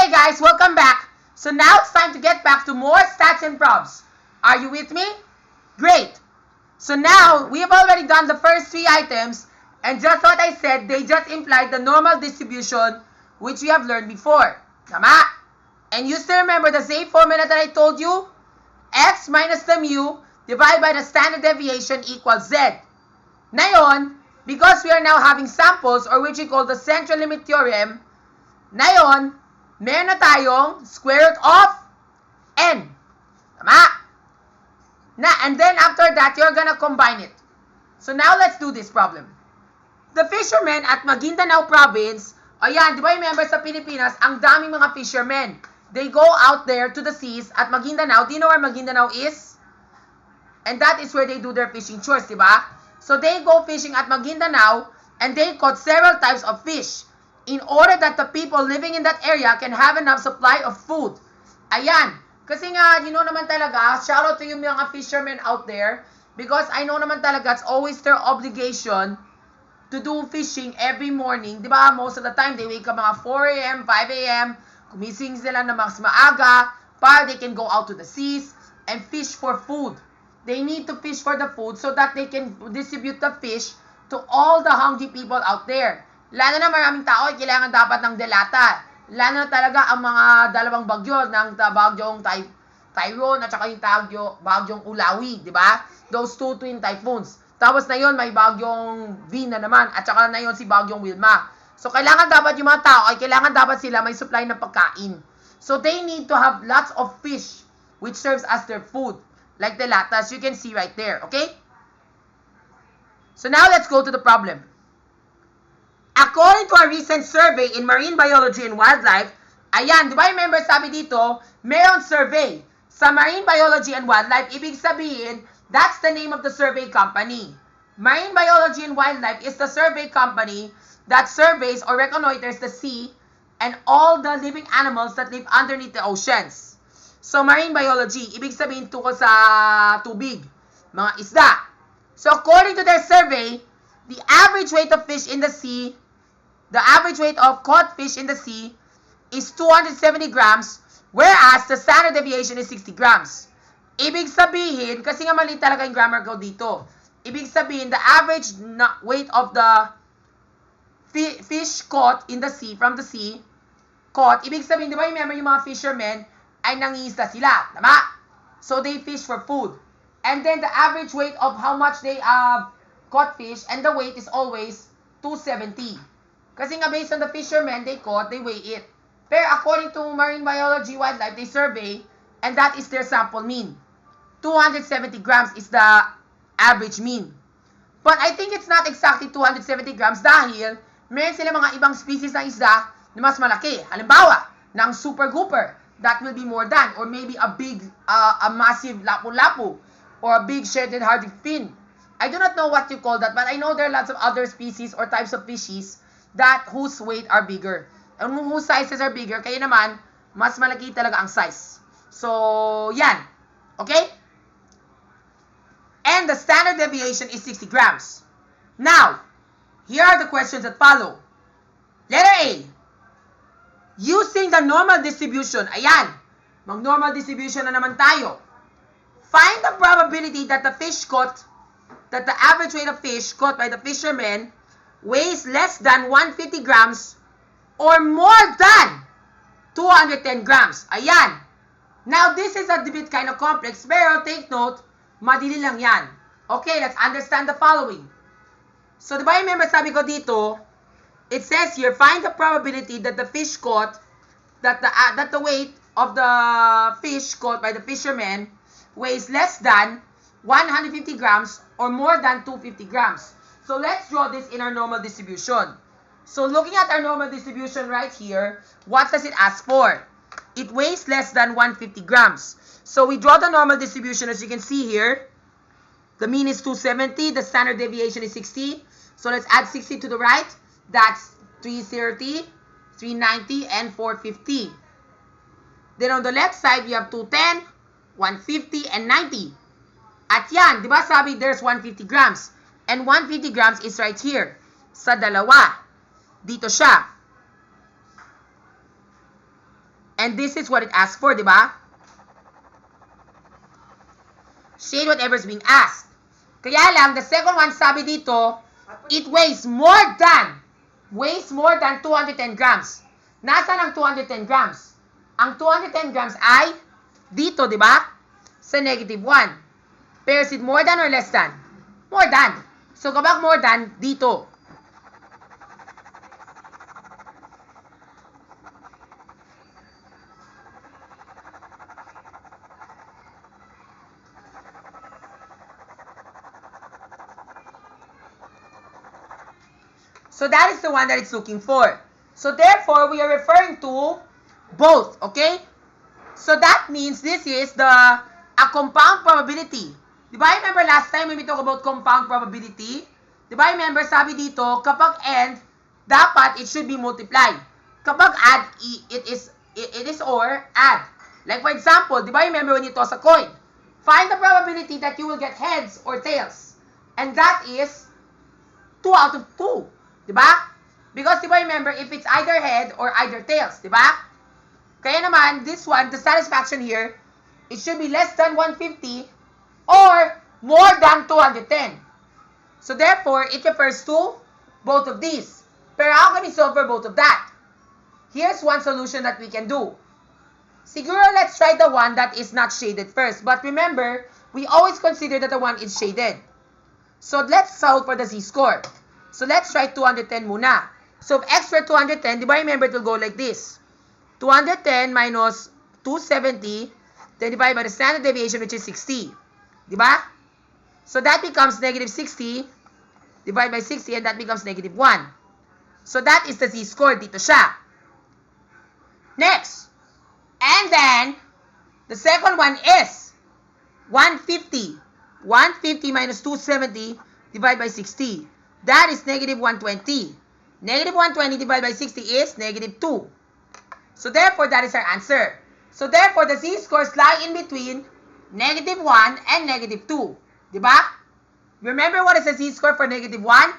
Okay guys, welcome back. So now it's time to get back to more stats and probs. Are you with me? Great. So now, we have already done the first 3 items, and just what I said, they just implied the normal distribution which we have learned before. Tama? And you still remember the same formula that I told you? X minus the mu divided by the standard deviation equals Z. Ngayon, because we are now having samples, or which we call the central limit theorem, ngayon, meron na tayong square root of n. Tama? And then after that, you're gonna combine it. So now let's do this problem. The fishermen at Maguindanao province, ayan, di ba remember sa Pilipinas, ang daming mga fishermen. They go out there to the seas at Maguindanao. Do you know where Maguindanao is? And that is where they do their fishing chores, di ba? So they go fishing at Maguindanao and they caught several types of fish in order that the people living in that area can have enough supply of food. Ayan. Kasi nga, you know naman talaga, shout out to you mga fishermen out there, because I know naman talaga it's always their obligation to do fishing every morning. Di ba? Most of the time, they wake up mga 4 a.m., 5 a.m., kumising sila na mas maaga para they can go out to the seas and fish for food. They need to fish for the food so that they can distribute the fish to all the hungry people out there. Lalo na maraming tao, kailangan dapat ng delata. Lalo na talaga ang mga dalawang bagyo ng bagyong Typhoon at saka yung bagyong Ulawi, di ba? Those 2 twin typhoons. Tapos na yun, may bagyong V na naman at saka na yun si bagyong Wilma. So kailangan dapat yung mga tao, kailangan dapat sila may supply ng pagkain. So they need to have lots of fish which serves as their food. Like the latas, you can see right there, okay? So now let's go to the problem. According to a recent survey in Marine Biology and Wildlife, ayan, di ba remember sabi dito, mayroong survey sa Marine Biology and Wildlife, ibig sabihin, that's the name of the survey company. Marine Biology and Wildlife is the survey company that surveys or reconnoiters the sea and all the living animals that live underneath the oceans. So, marine biology, ibig sabihin tungkol sa tubig, mga isda. So, according to their survey, the average weight of fish in the sea, the average weight of caught fish in the sea is 270 grams, whereas the standard deviation is 60 grams. Ibig sabihin, kasi nga mali talaga yung grammar ko dito, ibig sabihin, the average weight of the fish caught in the sea, from the sea, caught, ibig sabihin, di ba remember yung mga fishermen, ay nangingisda sila, tama? So they fish for food. And then the average weight of how much they caught fish, and the weight is always 270. Kasi nga based on the fishermen they caught, they weigh it. Pero according to Marine Biology Wildlife, they survey, and that is their sample mean. 270 grams is the average mean. But I think it's not exactly 270 grams dahil meron sila mga ibang species ng isda na mas malaki. Halimbawa, ng super grouper. That will be more than, or maybe a big, a massive lapu-lapu, or a big shredded-hearted fin. I do not know what you call that, but I know there are lots of other species or types of fishes that whose weight are bigger. And whose sizes are bigger, kaya naman, mas malaki talaga ang size. So, yan. Okay? And the standard deviation is 60 grams. Now, here are the questions that follow. Letter A. Using the normal distribution, ayan, mag-normal distribution na naman tayo. Find the probability that the fish caught, that the average weight of fish caught by the fishermen weighs less than 150 grams or more than 210 grams. Ayan. Now, this is a bit kind of complex, pero take note, madili lang yan. Okay, let's understand the following. So, diba remember sabi ko dito, it says here, find the probability that the fish caught, that the weight of the fish caught by the fishermen weighs less than 150 grams or more than 250 grams. So let's draw this in our normal distribution. So looking at our normal distribution right here, what does it ask for? It weighs less than 150 grams. So we draw the normal distribution as you can see here. The mean is 270, the standard deviation is 60. So let's add 60 to the right. That's 330, 390, and 450. Then on the left side, you have 210, 150, and 90. At yan, di ba sabi there's 150 grams. And 150 grams is right here. Sa dalawa. Dito siya. And this is what it asks for, di ba? Shade whatever's being asked. Kaya lang, the second one, sabi dito, it weighs more than 210 grams. Nasaan ang 210 grams? Ang 210 grams ay dito, di ba? Sa negative 1. Pero is it more than or less than? More than. So, kapag more than, dito. So that is the one that it's looking for. So therefore, we are referring to both, okay? So that means this is a compound probability. Di ba remember last time when we talk about compound probability? Di ba remember sabi dito, kapag and, dapat it should be multiplied. Kapag add, it is or add. Like for example, di ba remember when you toss a coin? Find the probability that you will get heads or tails. And that is 2 out of 2. Diba? Because, diba, remember, if it's either head or either tails, diba? Kaya naman, this one, the satisfaction here, it should be less than 150 or more than 210. So, therefore, it refers to both of these. Pero how can we solve for both of that? Here's one solution that we can do. Siguro, let's try the one that is not shaded first. But remember, we always consider that the one is shaded. So, let's solve for the z-score. So, let's try 210 muna. So, if x were 210, di ba remember it will go like this. 210 minus 270, then divided by the standard deviation, which is 60. Di ba? So, that becomes negative 60, divided by 60, and that becomes negative 1. So, that is the z-score. Dito siya. Next. And then, the second one is 150. 150 minus 270, divided by 60. That is negative 120. Negative 120 divided by 60 is negative 2. So therefore, that is our answer. So therefore, the z-scores lie in between negative 1 and negative 2. Diba? Remember what is the z-score for negative 1?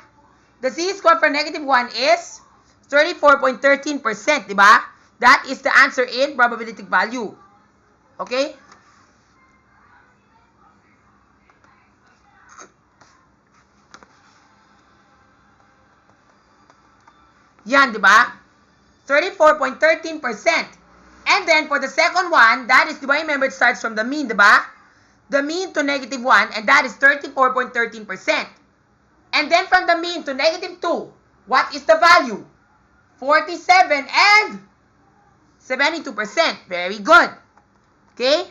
The z-score for negative 1 is 34.13%. Diba? That is the answer in probabilistic value. Okay? Yan, di ba? 34.13%. And then, for the second one, that is, di ba, remember, it starts from the mean, di ba? The mean to negative 1, and that is 34.13%. And then, from the mean to negative 2, what is the value? 47 and 72%. Very good. Okay?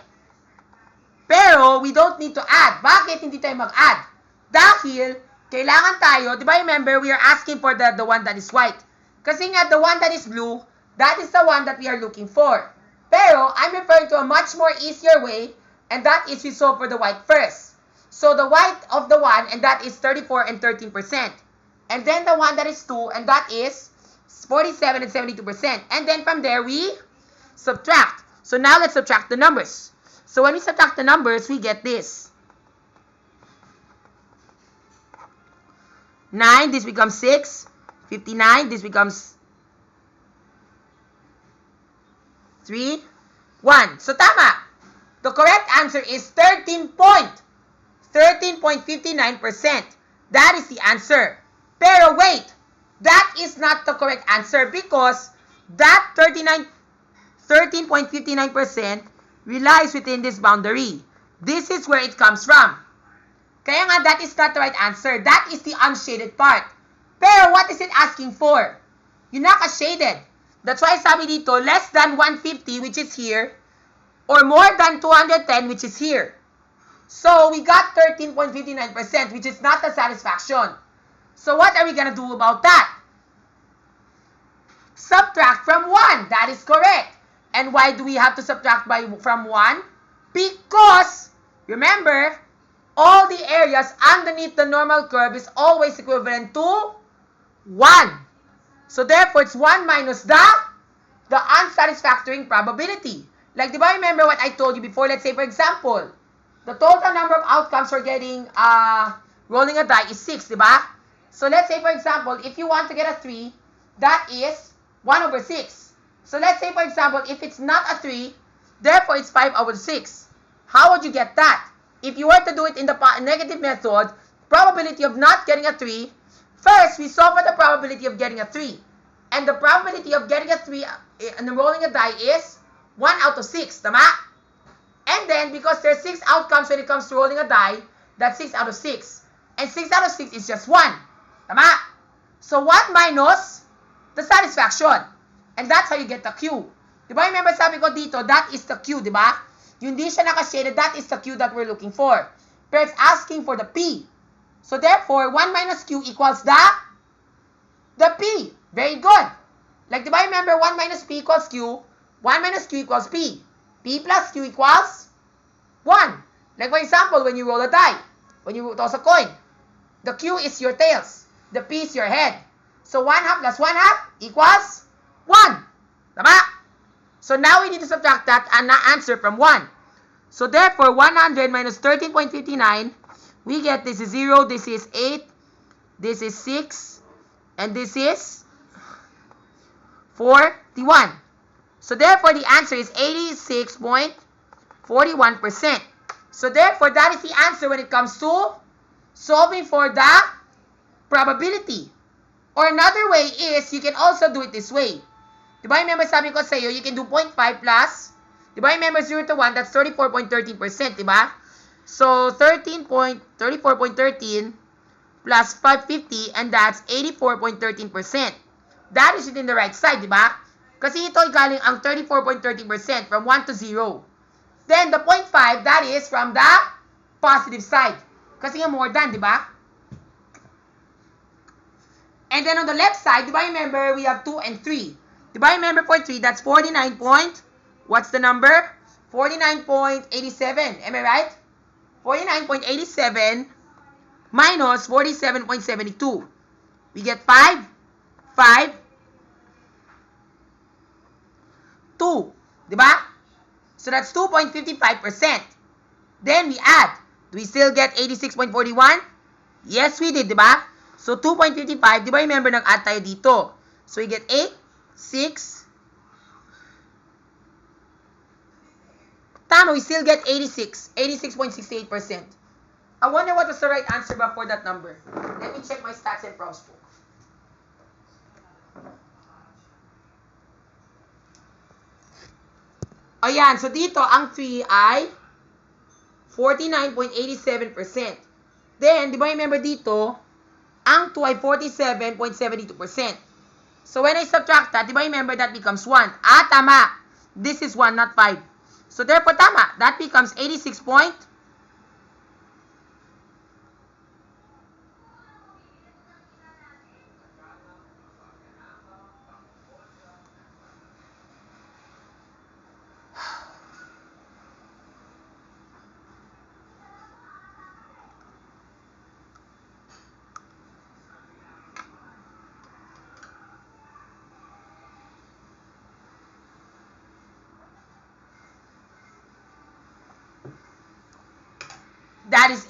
Pero, we don't need to add. Bakit hindi tayo mag-add? Dahil, kailangan tayo, di ba, remember, we are asking for the one that is white. Kasi nga, the one that is blue, that is the one that we are looking for. Pero, I'm referring to a much more easier way, and that is we solve for the white first. So, the white of the one, and that is 34 and 13%. And then the one that is 2, and that is 47 and 72%. And then from there, we subtract. So, now let's subtract the numbers. So, when we subtract the numbers, we get this. 9, this becomes 6. 59, this becomes 3, 1. So, tama. The correct answer is 13.59%. That is the answer. Pero wait, that is not the correct answer because that 13.59% relies within this boundary. This is where it comes from. Kaya nga, that is not the right answer. That is the unshaded part. Pero what is it asking for? Yung naka-shaded. That's why sabi dito, less than 150, which is here, or more than 210, which is here. So, we got 13.59%, which is not a satisfaction. So, what are we gonna do about that? Subtract from 1. That is correct. And why do we have to subtract from 1? Because, remember, all the areas underneath the normal curve is always equivalent to 1. So, therefore, it's 1 minus the unsatisfactory probability. Like, di ba remember what I told you before? Let's say, for example, the total number of outcomes for getting, rolling a die is 6, di ba? So, let's say, for example, if you want to get a 3, that is 1 over 6. So let's say, for example, if it's not a 3, therefore it's 5 over 6. How would you get that? If you were to do it in the negative method, probability of not getting a 3, first, we solve for the probability of getting a 3. And the probability of getting a 3 and rolling a die is 1 out of 6. Tama? And then, because there's 6 outcomes when it comes to rolling a die, that's 6 out of 6. And 6 out of 6 is just 1. Tama? So 1 minus the satisfaction. And that's how you get the Q. Diba, remember sabi ko dito, that is the Q, diba? Yung di siya nakashaded, that is the Q that we're looking for. But it's asking for the P. So therefore, 1 minus Q equals the P. Very good. Like, diba, remember 1 minus P equals Q, 1 minus Q equals P. P plus Q equals 1. Like, for example, when you roll a die, when you toss a coin, the Q is your tails, the P is your head. So 1 half plus 1 half equals 1. Tama? So now we need to subtract that and answer from 1. So therefore, 100 minus 13.59, we get this is 0, this is 8, this is 6, and this is 41. So therefore, the answer is 86.41%. So therefore, that is the answer when it comes to solving for the probability. Or another way is, you can also do it this way. Diba, remember sabi ko sa iyo, you can do 0.5 plus, diba, remember 0 to 1, that's 34.13%, diba? So, 34.13 plus 550, and that's 84.13%. That is it in the right side, diba? Kasi ito galing ang 34.13% from 1 to 0. Then, the 0.5, that is from the positive side. Kasi nga more than, diba? And then on the left side, diba, remember, we have 2 and 3. Diba, remember for 3, that's 49 point, what's the number? 49.87, am I right? 49.87 minus 47.72. We get 5, 5, 2. Diba? So that's 2.55%. Then we add. Do we still get 86.41? Yes, we did, diba? So 2.55, diba, remember, nag-add tayo dito. So we get 8, 6. Tama, we still get 86.68%. I wonder what was the right answer ba for that number. Let me check my stats and props book. Ayan, so dito, ang 3 ay 49.87%. Then, di ba remember dito, ang 2 ay 47.72%. So, when I subtract that, di ba remember that becomes 1. Ah, tama. This is 1, not 5. So, therefore, tama. That becomes 86 point. That is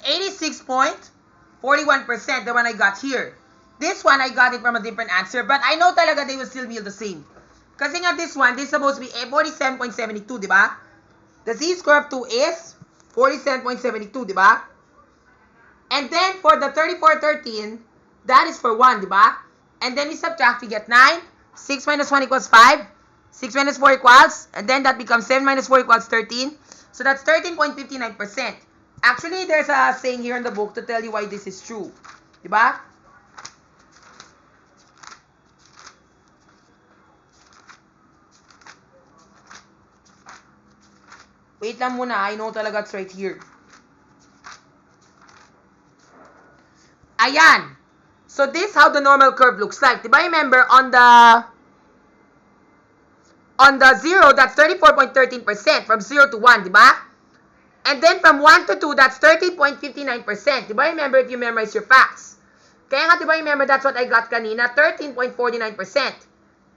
86.41%, the one I got here. This one, I got it from a different answer, but I know talaga they will still be the same. Kasi nga this one, this is supposed to be 47.72, di ba? The z-square of 2 is 47.72, di ba? And then, for the 3413, that is for 1, di ba? And then we subtract, we get 9. 6 minus 1 equals 5. 6 minus 4 equals, and then that becomes 7 minus 4 equals 13. So that's 13.59%. Actually, there's a saying here in the book to tell you why this is true. Diba? Wait lang muna, I know talaga it's right here. Ayan. So this is how the normal curve looks like. Diba, remember, on the 0, that's 34.13% from 0 to 1, diba? And then from 1 to 2, that's 30.59%. Diba, remember, if you memorize your facts. Kaya nga, diba, remember, that's what I got kanina, 13.49%.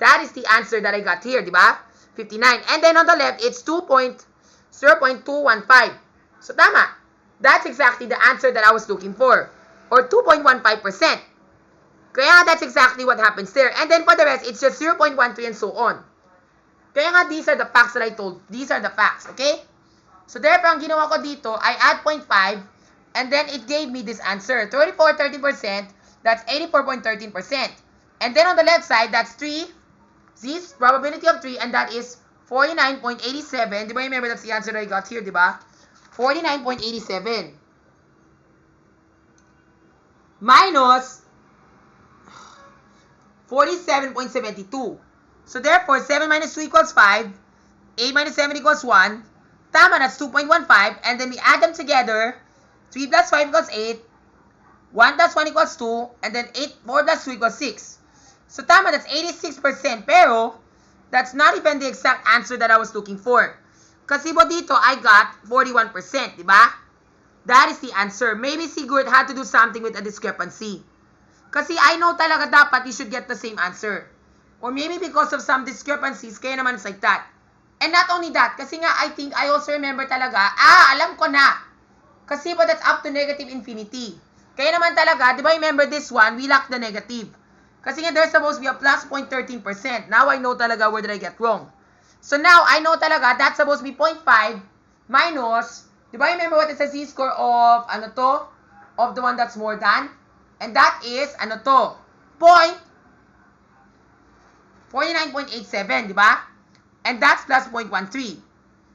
That is the answer that I got here, diba? 59. And then on the left, it's 0.215. So, tama. That's exactly the answer that I was looking for. Or 2.15%. Kaya that's exactly what happens there. And then for the rest, it's just 0.13 and so on. Kaya nga, these are the facts that I told. These are the facts, okay? So, therefore, ang ginawa ko dito, I add 0.5, and then it gave me this answer. 34, 30%, that's 84.13%. And then on the left side, that's 3, Z's probability of 3, and that is 49.87. Di ba, remember, that's the answer that I got here, di ba? 49.87. Minus 47.72. So, therefore, 7 minus 2 equals 5. 8 minus 7 equals 1. Tama, that's 2.15. And then we add them together. 3 plus 5 equals 8. 1 plus 1 equals 2. And then 4 plus 2 equals 6. So, tama, that's 86%. Pero, that's not even the exact answer that I was looking for. Kasi po dito, I got 41%. Diba? That is the answer. Maybe siguro it had to do something with a discrepancy. Kasi I know talaga dapat you should get the same answer. Or maybe because of some discrepancies, kaya naman it's like that. And not only that, kasi nga I think I also remember talaga, alam ko na. Kasi po that's up to negative infinity. Kaya naman talaga, di ba remember this one, we lack the negative. Kasi nga there's supposed to be a plus 0.13%. Now I know talaga where did I get wrong. So now I know talaga that's supposed to be 0.5 minus, di ba remember what is the z-score of, of the one that's more than? And that is, 49.87, di ba? And that's plus 0.13.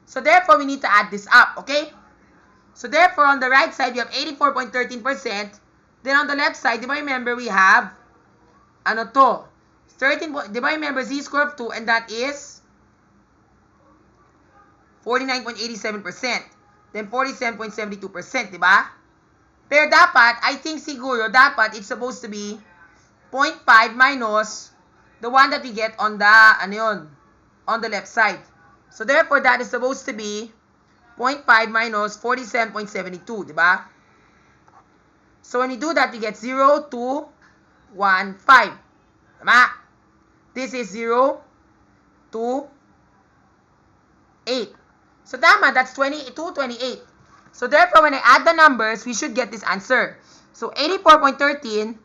So therefore, we need to add this up, okay? So therefore, on the right side, we have 84.13%. Then on the left side, di ba remember we have, 13, di ba remember z-score of 2, and that is 49.87%. Then 47.72%, di ba? Pero dapat, I think siguro, dapat it's supposed to be 0.5 minus the one that we get on the, on the left side. So therefore, that is supposed to be 0.5 minus 47.72, di ba? So when we do that, we get 0, 2, 1, 5. Tama? This is 0, 2, 8. So tama, that's 28. So therefore, when I add the numbers, we should get this answer. So 84.13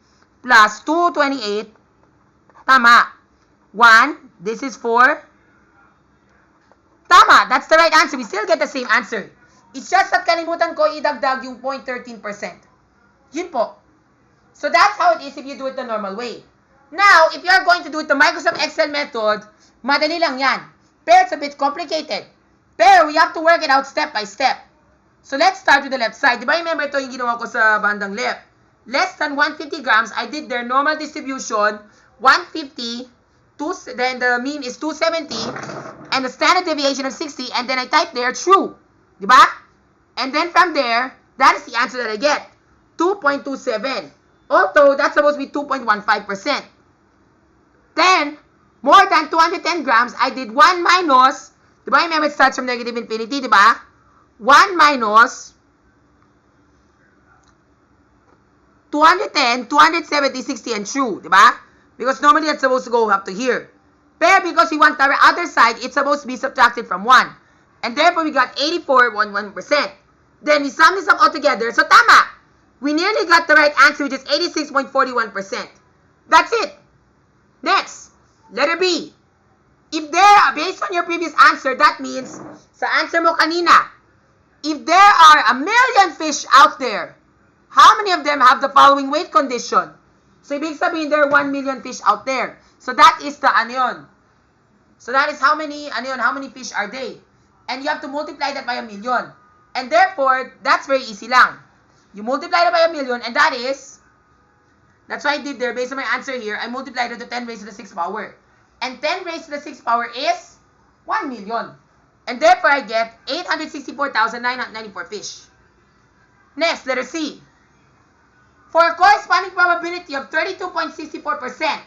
plus 228, tama. 1, this is 4. Tama, that's the right answer. We still get the same answer. It's just that kalimutan ko idagdag yung 0.13%. Yun po. So that's how it is if you do it the normal way. Now, if you are going to do it the Microsoft Excel method, madali lang yan. Pero it's a bit complicated. Pero we have to work it out step by step. So let's start with the left side. Diba remember ito yung ginawa ko sa bandang left? Less than 150 grams, I did their normal distribution, 150, then the mean is 270, and the standard deviation of 60, and then I type there true. Diba? And then from there, that is the answer that I get. 2.27. Although, that's supposed to be 2.15%. Then, more than 210 grams, I did 1 minus, diba remember it starts from negative infinity, diba? 1 minus 210, 270, 60, and true, diba? Because normally that's supposed to go up to here. Pero because we want the other side, it's supposed to be subtracted from 1. And therefore, we got 84.11%. Then we sum this up all together. So, tama. We nearly got the right answer, which is 86.41%. That's it. Next, letter B. If there, based on your previous answer, that means, sa answer mo kanina, if there are 1 million fish out there, how many of them have the following weight condition? So, ibig sabihin, there are 1 million fish out there. So, that is the So, that is how many fish are they? And you have to multiply that by 1 million. And therefore, that's very easy lang. You multiply that by 1 million, and that is, that's what I did there, based on my answer here, I multiplied it to 10 raised to the 6th power. And 10 raised to the 6th power is 1 million. And therefore, I get 864,994 fish. Next, letter C. For a corresponding probability of 32.64%,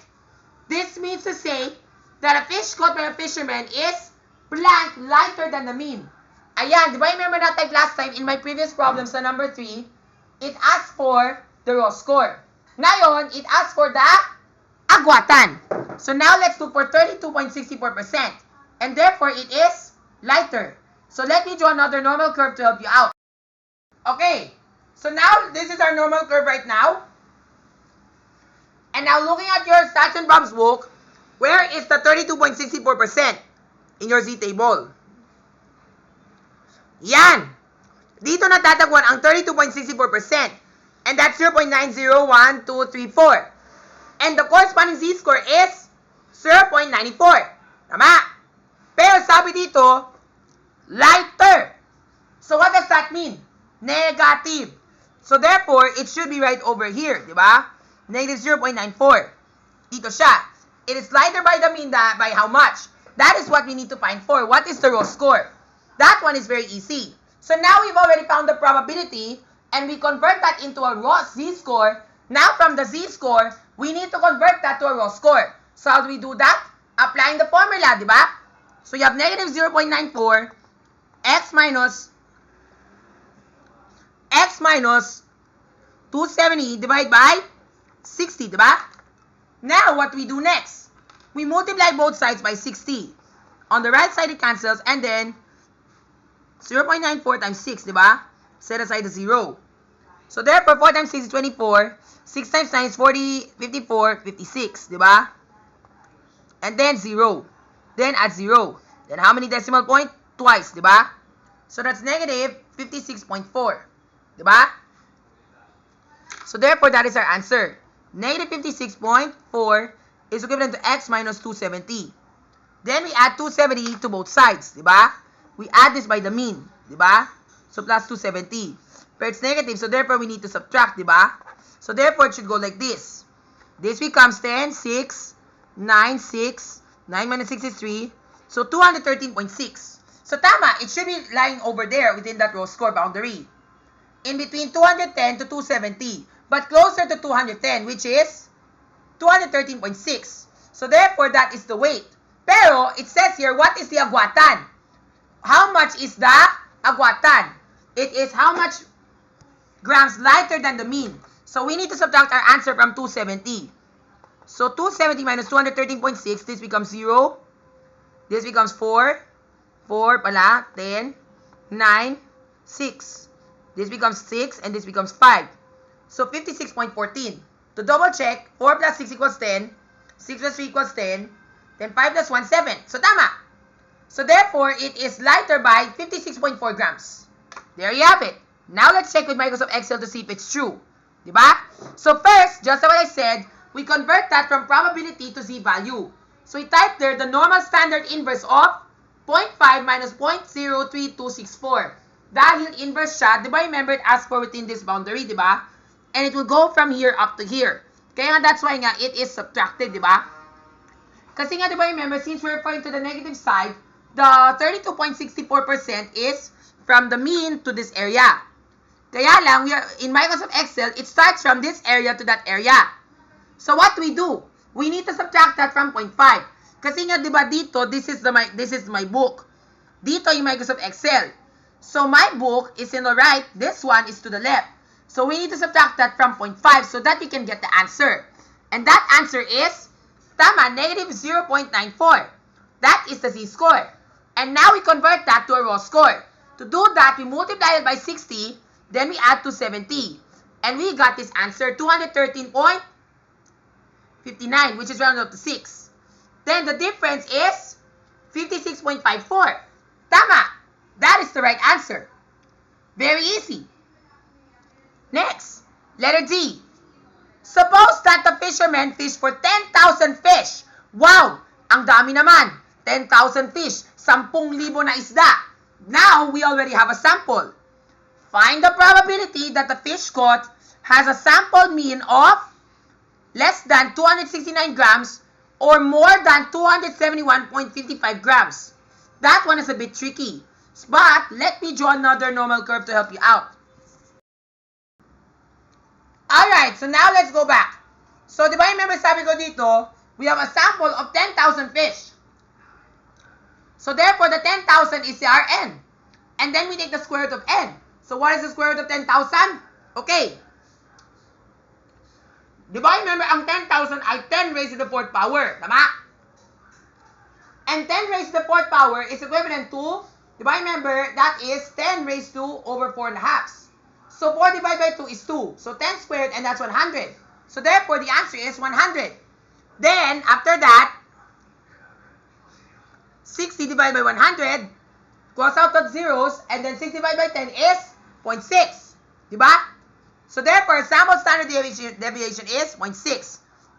this means to say that a fish caught by a fisherman is blank lighter than the mean. Ayan, di ba remember that like last time in my previous problem sa number 3, it asked for the raw score. Ngayon, it asked for the agwatan. So now let's look for 32.64%. And therefore, it is lighter. So let me draw another normal curve to help you out. Okay, so now this is our normal curve right now. And now looking at your Stats and Probs book, where is the 32.64%? in your Z table. Yan. Dito natatagpuan ang 32.64%. And that's 0.901234. And the corresponding Z-score is 0.94. Tama? Pero sabi dito, lighter. So what does that mean? Negative. So therefore, it should be right over here. Diba? Negative 0.94. Dito siya. It is lighter by the mean by how much? That is what we need to find for. What is the raw score? That one is very easy. So now we've already found the probability and we convert that into a raw Z-score. Now from the Z-score, we need to convert that to a raw score. So how do we do that? Applying the formula, di ba? So you have negative 0.94 x minus 270 divided by 60, di ba? Now what we do next? We multiply both sides by 60. On the right side it cancels and then 0.94 times 6, di ba? Set aside the 0. So therefore 4 times 6 is 24. 6 times 9 is 40, 54, 56, di ba? And then 0. Then add 0. Then how many decimal point? Twice, di ba? So that's negative 56.4. Di ba? So therefore, that is our answer. Negative 56.4 is equivalent to x minus 270. Then we add 270 to both sides, di ba? We add this by the mean, di ba? So plus 270. But it's negative, so therefore we need to subtract, di ba? So therefore, it should go like this. This becomes 10, 6, 9, 6. 9 minus 6 is 3. So 213.6. So tama, it should be lying over there within that raw score boundary. In between 210 to 270. But closer to 210, which is 213.6. So therefore, that is the weight. Pero, it says here, what is the agwatan? How much is the agwatan? It is how much grams lighter than the mean. So we need to subtract our answer from 270. So 270 minus 213.6, this becomes 0. This becomes 4. 4 pala, 10, 9, 6. This becomes 6 and this becomes 5. So 56.14. To double check, 4 plus 6 equals 10. 6 plus 3 equals 10. Then 5 plus 1, 7. So tama. So therefore, it is lighter by 56.4 grams. There you have it. Now let's check with Microsoft Excel to see if it's true. Diba? So first, just like I said, we convert that from probability to z-value. So we type there the normal standard inverse of 0.5 minus 0.03264. Dahil inverse siya, diba remember it asks for within this boundary, diba? And it will go from here up to here. Kaya nga, that's why nga, it is subtracted, diba? Kasi nga, diba remember, since we're referring to the negative side, the 32.64% is from the mean to this area. Kaya lang, we are, in Microsoft Excel, it starts from this area to that area. So what do? We need to subtract that from 0.5. Kasi nga, diba dito, this is my book. Dito yung Microsoft Excel. So my book is in the right, this one is to the left. So we need to subtract that from 0.5 so that we can get the answer. And that answer is, tama, negative 0.94. That is the z-score. And now we convert that to a raw score. To do that, we multiply it by 60, then we add 270. And we got this answer, 213.59, which is rounded up to 6. Then the difference is 56.54. Tama! That is the right answer. Very easy. Next, letter D. Suppose that the fisherman fished for 10,000 fish. Wow! Ang dami naman. 10,000 fish. 10,000 na isda. Now, we already have a sample. Find the probability that the fish caught has a sample mean of less than 269 grams or more than 271.55 grams. That one is a bit tricky. But, let me draw another normal curve to help you out. Alright, so now let's go back. So, di ba remember sabi ko dito, we have a sample of 10,000 fish. So, therefore, the 10,000 is our n. And then we take the square root of n. So, what is the square root of 10,000? Okay. Di ba remember, ang 10,000 ay 10 raised to the 4th power. Tama? And 10 raised to the 4th power is equivalent to, di ba remember, that is 10 raised to over 4 1/2. So 4 divided by 2 is 2. So 10 squared, and that's 100. So therefore, the answer is 100. Then, after that, 60 divided by 100, cross out the zeros, and then 6 divided by 10 is 0.6. Diba? So therefore, sample standard deviation is 0.6.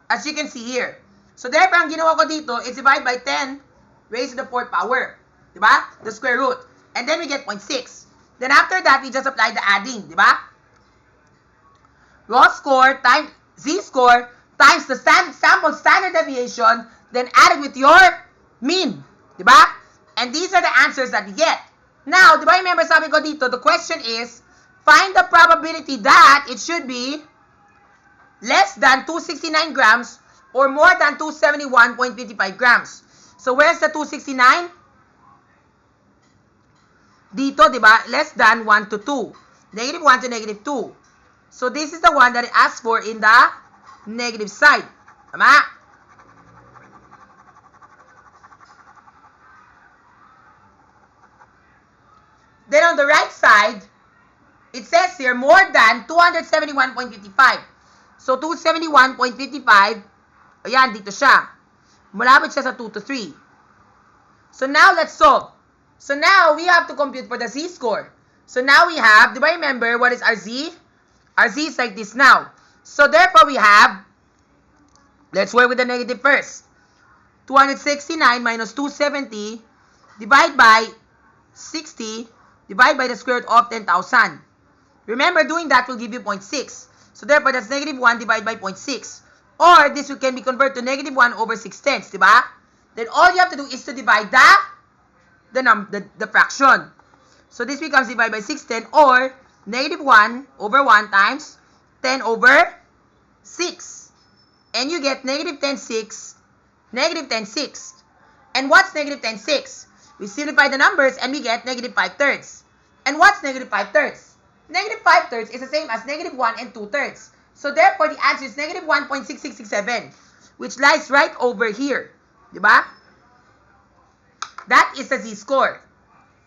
As you can see here. So therefore, ang ginawa ko dito is divide by 10 raised to the 4th power. Diba? The square root. And then we get 0.6. Then after that, we just apply the adding. Diba? Raw score times z-score times the sample standard deviation, then add it with your mean. Diba? And these are the answers that we get. Now, diba remember sabi ko dito, the question is, find the probability that it should be less than 269 grams or more than 271.55 grams. So, where's the 269? Dito, diba? Less than 1 to 2. Negative 1 to negative 2. So, this is the one that it asks for in the negative side. Tama? Then on the right side, it says here more than 271.55. So 271.55, ayan, dito siya. Malapit siya sa 2 to 3. So now let's solve. So now we have to compute for the z-score. So now we have, do I remember what is our z? Our z is like this now. So therefore we have, let's work with the negative first. 269 minus 270 divided by 60 divided by the square root of 10,000. Remember, doing that will give you 0.6. So therefore, that's negative 1 divided by 0.6. Or this can be converted to negative 1 over 6/10, diba? Then all you have to do is to divide the fraction. So this becomes divided by 6/10 or negative 1 over 1 times 10 over 6. And you get negative 10/6, negative 10/6. And what's negative 10/6? We simplify the numbers and we get negative 5/3. And what's negative 5/3? Negative 5/3 is the same as negative 1 and 2/3. So therefore, the answer is negative 1.6667, which lies right over here. Diba? That is the z-score.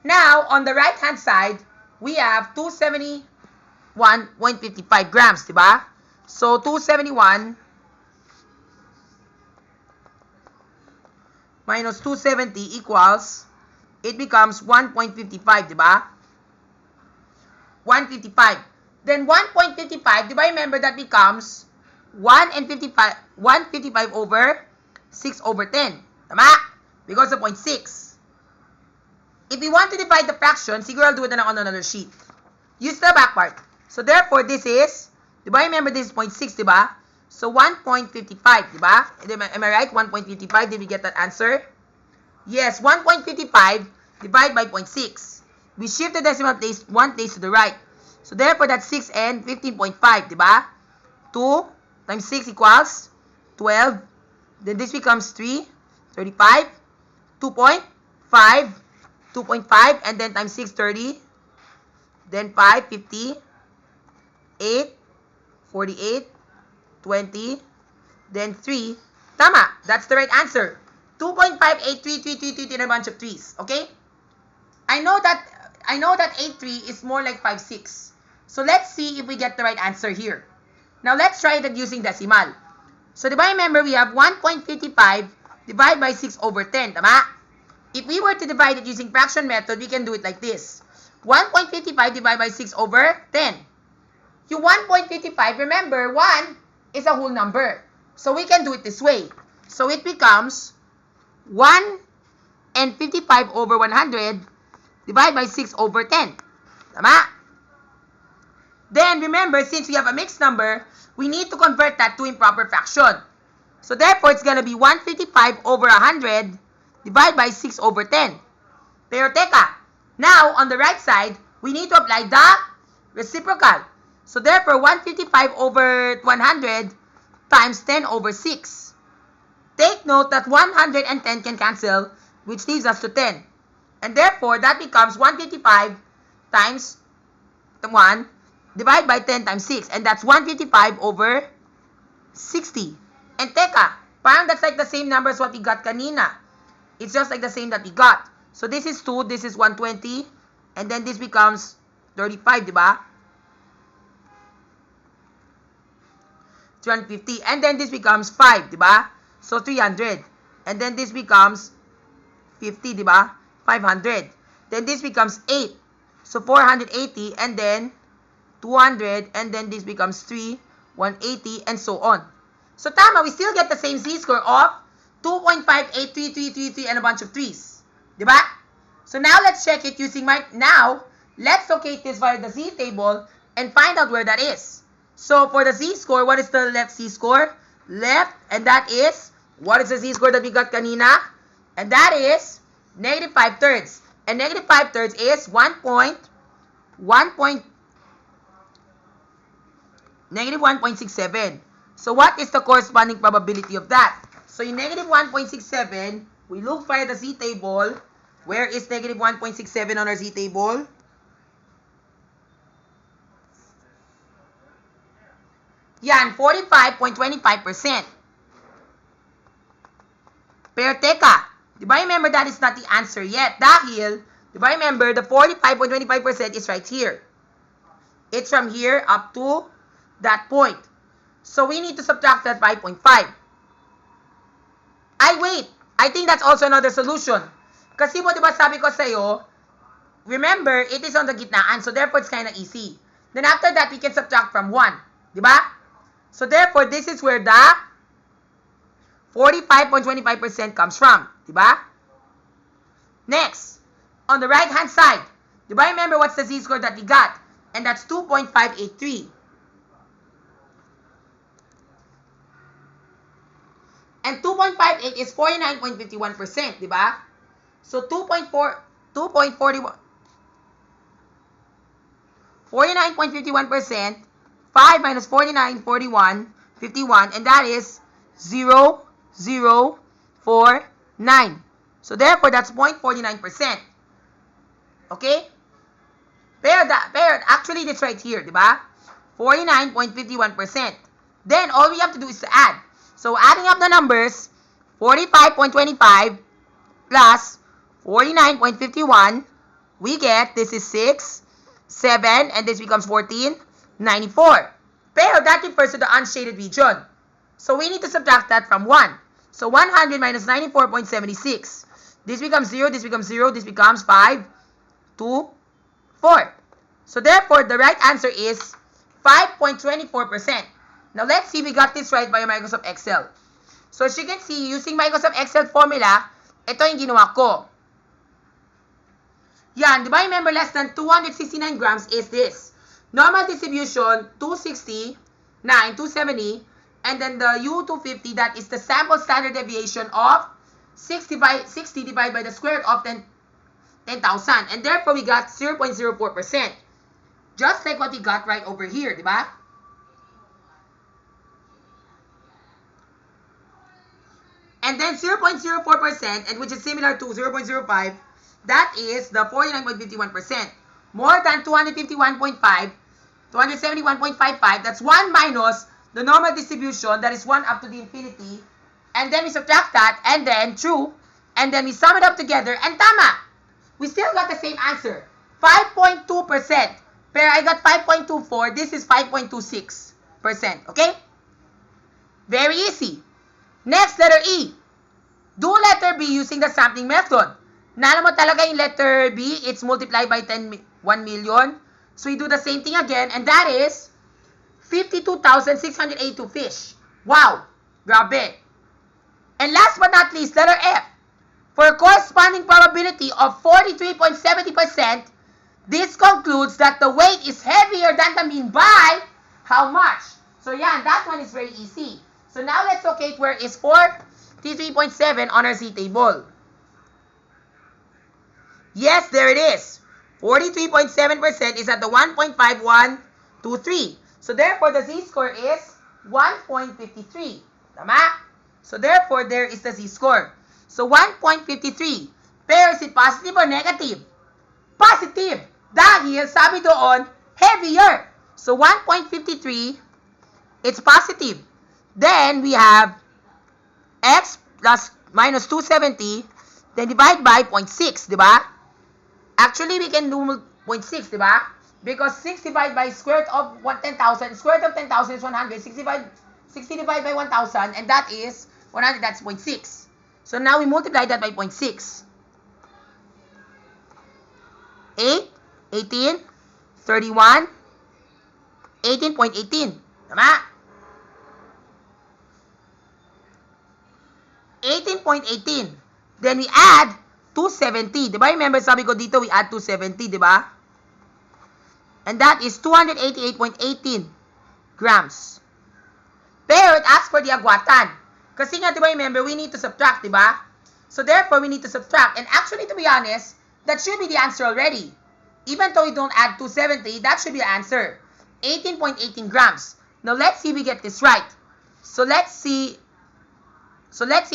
Now, on the right-hand side, we have 271.55 grams. Diba? So, 271 minus 270 equals, it becomes 1.55, diba? 155. Then 1.55, diba remember that becomes 155 over 6 over 10. Tama? Because of 0.6. If we want to divide the fraction, siguro I'll do it na lang on another sheet. Use the back part. So therefore, this is, diba remember this is 0.6, diba? So 1.55, diba? Am I right? 1.55, did we get that answer? Yes, 1.55 divided by 0.6. We shift the decimal place one place to the right. So therefore, that's 6 and 15.5, diba? 2 times 6 equals 12. Then this becomes 3, 35, 2.5, 2.5, and then times 6, 30. Then 5, 50, 8, 48, 20, then 3. Tama, that's the right answer. 2.58333 in a bunch of 3's, okay? I know that 83 is more like 56. So let's see if we get the right answer here. Now let's try that using decimal. So diba remember we have 1.55 divided by 6 over 10, tama? If we were to divide it using fraction method, we can do it like this. 1.55 divided by 6 over 10. Yung 1.55, remember 1 is a whole number. So we can do it this way. So it becomes 1 and 55 over 100 divided by 6 over 10. Tama? Then, remember, since we have a mixed number, we need to convert that to improper fraction. So, therefore, it's going to be 155 over 100 divided by 6 over 10. Pero, teka, now, on the right side, we need to apply the reciprocal. So, therefore, 155 over 100 times 10 over 6. Take note that 110 can cancel, which leaves us to 10. And therefore, that becomes 155 times 1 divided by 10 times 6. And that's 155 over 60. And teka, parang that's like the same number as what we got kanina. It's just like the same that we got. So this is 2, this is 120, and then this becomes 35, diba? 350. And then this becomes 5, diba? So 300. And then this becomes 50, di ba? 500. Then this becomes 8. So 480, and then 200, and then this becomes 3, 180, and so on. So tama, we still get the same z-score of 2.583333 and a bunch of 3's. Di ba? So now let's check it using let's locate this via the z-table and find out where that is. So for the z-score, what is the left z-score? Left, and that is, what is the z-score that we got kanina? And that is negative 5/3. And negative 5/3 is negative 1.67. So what is the corresponding probability of that? So in negative 1.67, we look for the z-table. Where is negative 1.67 on our z-table? Yan, 45.25%. Pero teka, di ba remember that is not the answer yet? Dahil, di ba remember, the 45.25% is right here. It's from here up to that point. So we need to subtract that 5.5. Wait, I think that's also another solution. Kasi mo, di ba sabi ko sa'yo, remember, it is on the gitnaan, so therefore it's kind of easy. Then after that, we can subtract from 1. Di ba? So therefore, this is where the 45.25% comes from. Diba? Next, on the right-hand side, diba remember what's the z-score that we got? And that's 2.583. And 2.58 is 49.51%, diba? So 2.41, 49.51%, 5 minus 49, 41, 51, and that is 0.049. So therefore, that's 0.49%. Okay? Actually, that's right here, diba? 49.51%. Then, all we have to do is to add. So, adding up the numbers, 45.25 plus 49.51, we get, this is 6, 7, and this becomes 14.94. Pero that refers to the unshaded region. So we need to subtract that from 1. So 100 minus 94.76. This becomes 0, this becomes 0, this becomes 5, 2, 4. So therefore, the right answer is 5.24%. Now let's see if we got this right by Microsoft Excel. So as you can see, using Microsoft Excel formula, ito yung ginawa ko. Yan, di ba remember less than 269 grams is this? Normal distribution, 260, 270, and then the U250, that is the sample standard deviation of 60 divided by the square root of 10,000. And therefore, we got 0.04%. Just like what we got right over here, di ba? And then 0.04%, and which is similar to 0.05, that is the 49.51%. More than 251.5, 271.55, that's 1 minus the normal distribution, that is 1 up to the infinity. And then we subtract that, and then true, and then we sum it up together, and tama! We still got the same answer, 5.2%. Pero I got 5.24, this is 5.26%, okay? Very easy. Next, letter E. Do letter B using the sampling method. Nala mo talaga yung letter B, it's multiplied by 1 million. So we do the same thing again, and that is 52,682 fish. Wow! Grabe. And last but not least, letter F. For a corresponding probability of 43.70%, this concludes that the weight is heavier than the mean by how much? So yeah, that one is very easy. So now let's locate where is 43.7 on our z-table. Yes, there it is. 43.7% is at the 1.5123. So therefore, the z-score is 1.53. Tama? So therefore, there is the z-score. So 1.53. Pero is it positive or negative? Positive. Dahil sabi doon, heavier. So 1.53, it's positive. Then we have x plus minus 270, then divide by 0.6, di ba? Actually, we can do 0.6, di ba? Because 6 divided by square root of 10,000, square root of 10,000 is 100, 60 divided by 1,000, and that is 100, that's 0.6. So now we multiply that by 0.6. 18, 31, 18.18. Tama? 18.18. Then we add 270. Diba? Remember, sabi ko dito, we add 270, diba? And that is 288.18 grams. Pero it asks for the agwatan. Kasi nga, diba, remember, we need to subtract, diba? So therefore, we need to subtract. And actually, to be honest, that should be the answer already. Even though we don't add 270, that should be the answer. 18.18 grams. Now, let's see if we get this right. So let's see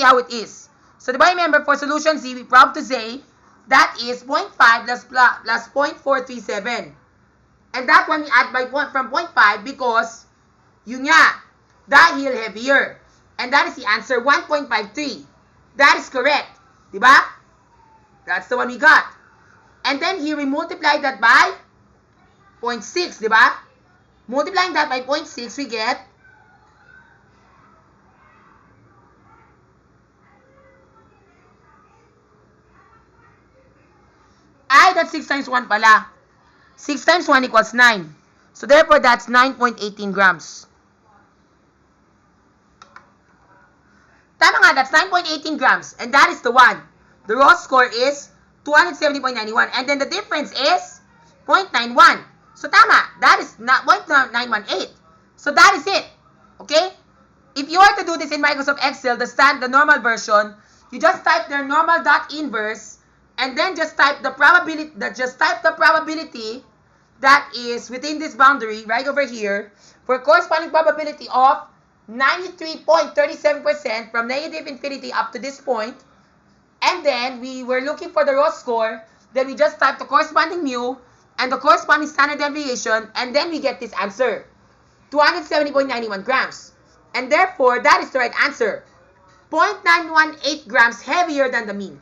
how it is. So, diba, remember, for solution C, we proud to say that is 0.5 plus 0.437. And that one we add from 0.5 because yun nga, dahil heavier. And that is the answer, 1.53. That is correct. Diba? That's the one we got. And then here we multiply that by 0.6. Diba? Multiplying that by 0.6, we get that's 6 times 1 pala. 6 times 1 equals 9. So therefore, that's 9.18 grams. Tama nga, that's 9.18 grams. And that is the one. The raw score is 270.91. And then the difference is 0.91. So tama, that is not 0.918. So that is it. Okay? If you are to do this in Microsoft Excel, the normal version, you just type their normal dot inverse and then just type the probability that is within this boundary right over here for corresponding probability of 93.37% from negative infinity up to this point. And then we were looking for the raw score. Then we just type the corresponding mu and the corresponding standard deviation, and then we get this answer, 270.91 grams. And therefore, that is the right answer. 0.918 grams heavier than the mean.